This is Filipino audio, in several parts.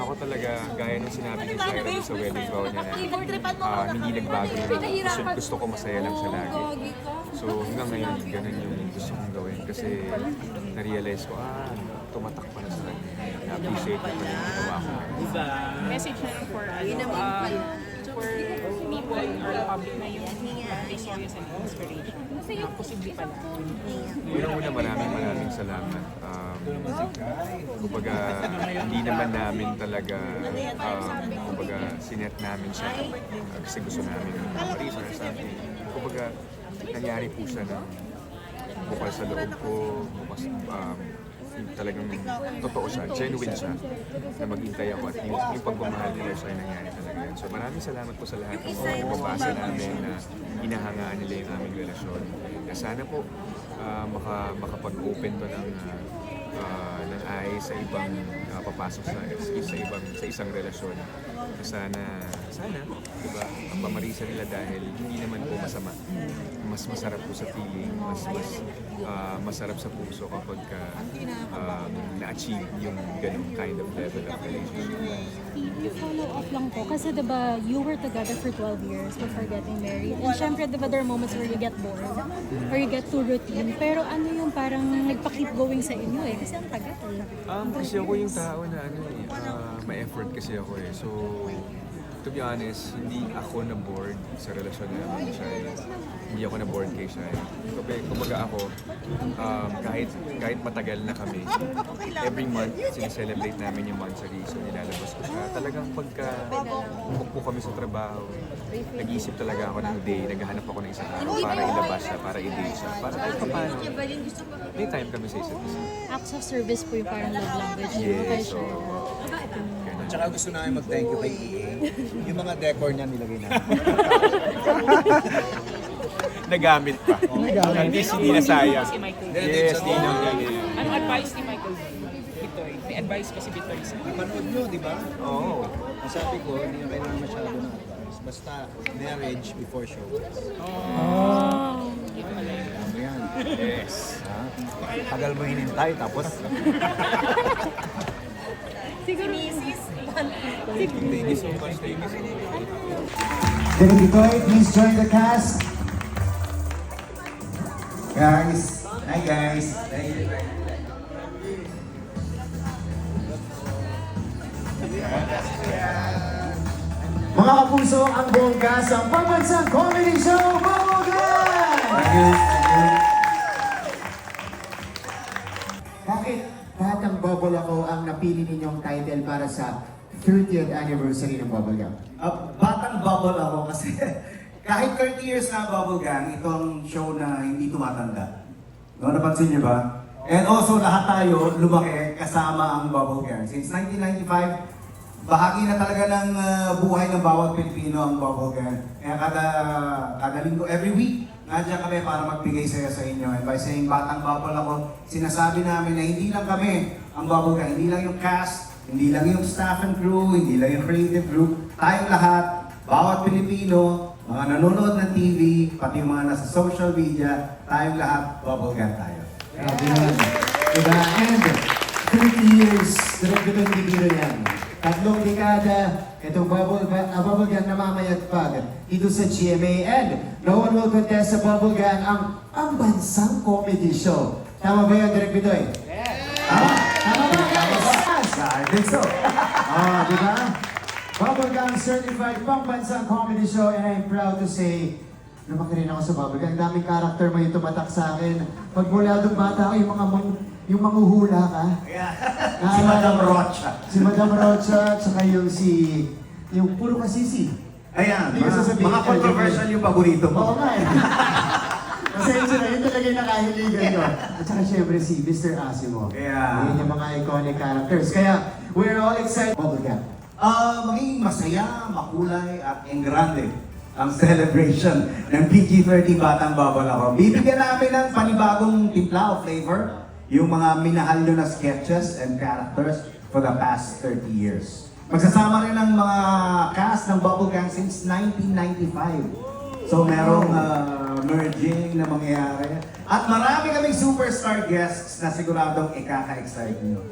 ako talaga, gaya nung sinabi ni Shira sa wedding vow niya na hindi nagbago yun. Gusto ko masaya lang siya lagi. So hanggang ngayon, ganun yung gusto kong gawin. Kasi na-realize ko, tumatak pa na sa kanya. Na-appreciate ko yung ginawa ko. Message na lang for for people or the public na yung they saw you as an inspiration. Na posible pala. Unang-una, maraming salamat. Kumbaga, hindi naman namin talaga, kumbaga, sinet namin siya kasi gusto namin Marisa or something. Kumbaga, nangyari po siya na bukal sa loob ko, bukas, talagang totoo siya, genuine siya, na maghintay ako at yung pagmamahal nila siya ay nangyari talaga yan. So maraming salamat po sa lahat ng mga nababasa namin na inahangaan nila yung aming relasyon. Na sana po makapag-open to ng eyes sa ibang papasok sa isang relasyon. Sana, diba, ang pamarisa nila dahil hindi naman po masama. Mas masarap po sa feeling, masarap sa puso kapag na-achieve yung ganung kind of level of relationship. You follow up lang po, kasi diba, you were together for 12 years before getting married. And syempre, diba, there are moments where you get bored, or you get too routine. Pero ano yung parang nagpa-keep going sa inyo eh, kasi ang tagal. Kasi ako yung tao na may effort kasi ako eh. So, to be honest, hindi ako na-bored sa relasyon namin ni Shai. Hindi ako na-bored kay Shai. Kumbaga ako, kahit matagal na kami, every month, sineselebrate namin yung monthsary. So, nilalabas ko siya. Talagang pagka bukbo kami sa trabaho, nag-iisip talaga ako ng day, naghahanap ako ng isang araw para ilabas siya, para i-date siya, para kahit paano, may time kami sa isa't isa. Acts of service po yung parang love language niyo. Yes, so, Tsaka gusto namin mag-thank you kay EA. Yung mga decor niya nilagay namin. nagamit pa. At least hindi nasayang. Si Michael. Yes, Anong advice ni Michael Bitoy? May advice pa si Bitoy sa Napanood nyo, di ba? Oo. Ang sabi ko, hindi na kailangan masyado ng advice. Basta marriage before show. Ano yan? Yes. Tagal mo hinintay, tapos Siguro, Thank you so much. Thank you so much. David Bitoy, please join the cast. Guys, hi guys. Mga kapuso, ang buong cast ng Pambansang Comedy Show, Bubugan! Bakit lahat ng Bubble Ako ang napili ninyong title para sa 30th anniversary ng Bubble Gang? Batang bubble ako kasi kahit 30 years na Bubble Gang, ito ang show na hindi tumatanda. No, napansin niyo ba? And also, lahat tayo lumaki kasama ang Bubble Gang. Since 1995, bahagi na talaga ng buhay ng bawat Pilipino ang Bubble Gang. Kaya kada linggo, every week, nandiyan kami para magbigay saya sa inyo. And by saying Batang Bubble ako, sinasabi namin na hindi lang kami ang Bubble Gang, hindi lang yung cast, hindi lang yung staff and crew, hindi lang yung creative group, tayong lahat, bawat Pilipino, mga nanonood ng TV, pati yung mga nasa social media, tayong lahat, Bubble Gang tayo. Grabe naman. Diba? And 30 years, direct-direct hindi biro yan. 3 dekada, itong Bubble Gang na mamayagpag dito sa GMA. And no one will contest sa Bubble Gang ang Pambansang Comedy Show. Tama ba yun, Direk Bitoy? Tama? Tama ba, guys? I think so. Diba? Bubble Gang Certified Pambansang Comedy Show, and I'm proud to say, lumaki rin ako sa Bubble Gang. Ang daming karakter mo yung tumatak sa akin. Pag mula doon bata ako, yung manghuhula ka. Si Madam Rocha. Si Madam Rocha, tsaka yung puro kasisi. Ayan, Hindi ko sasabihin mga ka, controversial yung paborito Oo mo. nga eh. Kasi yun talaga yung nakahiligan ko. At saka syempre si Mr. Asimo. Yeah. Yun yung mga iconic characters. Kaya, we're all excited. Bubble Gang. Maging masaya, makulay, at engrande ang celebration ng PG-13 Batang Bubble Ako. Bibigyan namin ng panibagong timpla o flavor yung mga minahal nyo na sketches and characters for the past 30 years. Magsasama rin ang mga cast ng Bubble Gang since 1995. So merong merging na mangyayari. At marami kaming superstar guests na siguradong ikaka-excite nyo.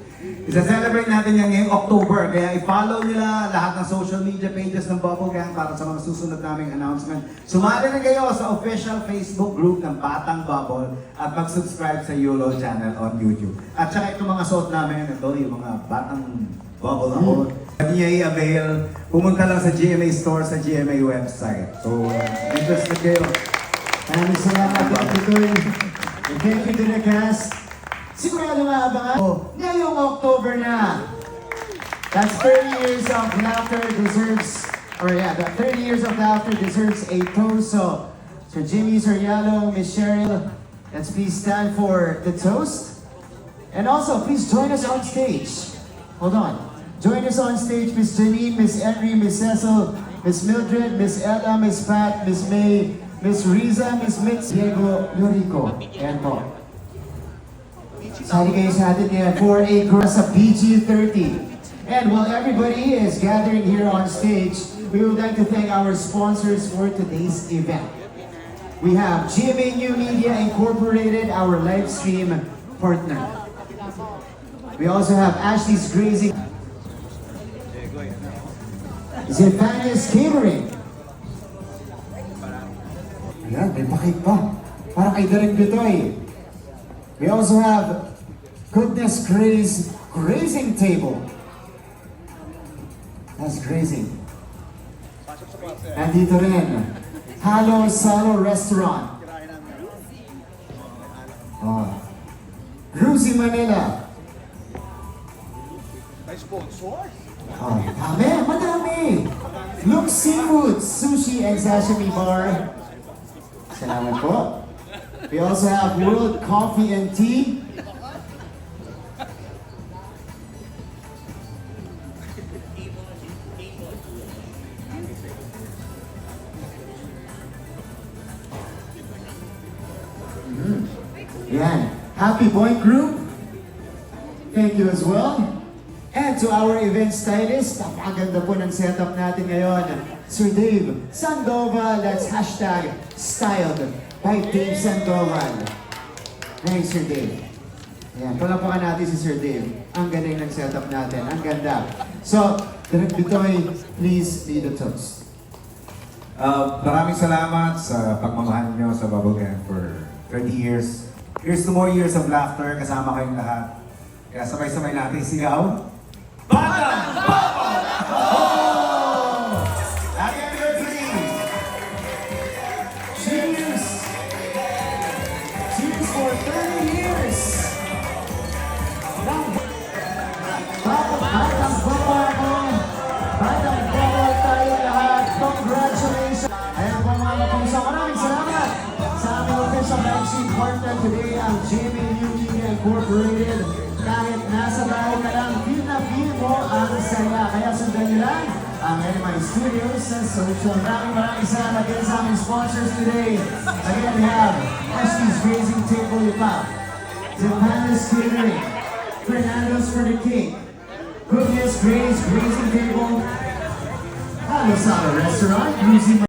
Isa-celebrate natin yan ngayong October. Kaya i-follow nila lahat ng social media pages ng Bubble Gang para sa mga susunod naming announcement. Sumali na kayo sa official Facebook group ng Batang Bubble at mag-subscribe sa YOLO channel on YouTube. At saka itong mga suot namin, ito yung mga Batang Bubble ako. Hindi niya i-avail, pumunta lang sa GMA store, sa GMA website. So, interested kayo. Maraming salamat, Dr. Toy. And thank you to the cast. Sigurado nga abangan ko, ngayong October na. That's 30 years of laughter deserves, that 30 years of laughter deserves a toast. So, Sir Jimmy, Sir Yalo, Miss Cheryl, let's please stand for the toast. And also, please join us on stage. Hold on. Join us on stage, Miss Janine, Miss Henry, Miss Cecil, Miss Mildred, Miss Ella, Miss Pat, Miss May, Miss Riza, Miss Mitz, Diego, Lurico. Ayan po. Sali kayo sa atin ngayon for a group sa PG-30. And while everybody is gathering here on stage, we would like to thank our sponsors for today's event. We have GMA New Media Incorporated, our live stream partner. We also have Ashley's Grazing, Zephania's Catering. Ayan, may pakik pa. Parang kay Derek Bitoy. We also have Goodness Grace Grazing Table. That's grazing. And dito rin, Halo Salo Restaurant. Oh. Rusi Manila. Oh, madami. Look Seafood, Sushi and Sashimi Bar. Salamat po. We also have World Coffee and Tea. Yan. Happy Point Group. Thank you as well. And to our event stylist, napakaganda po ng setup natin ngayon. Sir Dave Sandoval, that's hashtag styled by Dave Sandoval. Thanks, Sir Dave. Ayan, palapakan natin si Sir Dave. Ang galing ng setup natin. Ang ganda. So, Direk Bitoy, please lead the toast. Maraming salamat sa pagmamahal nyo sa Bubble Gang for 30 years. Here's to more years of laughter. Kasama kayong lahat. Kaya sabay-sabay natin sigaw. Batang Bubble! Oh! Happy anniversary! Cheers! Cheers for 30 years! Batang Bubble ako! Batang Bubble tayo lahat! Congratulations! Ayan po mga kapuso, maraming salamat sa aming official vaccine partner today, ang GMA New Media Incorporated. Kahit nasa bahay ka lang, feel na feel mo ang saya. Kaya sundan nyo lang ang NMI Studios sa social. Maraming salamat din sa aming sponsors today. Again, we have Ashley's Grazing Table Lipa, Zephania's Catering, Fernando's for the Cake, Goodness Grace Grazing Table, Halo Sala Restaurant, Rusi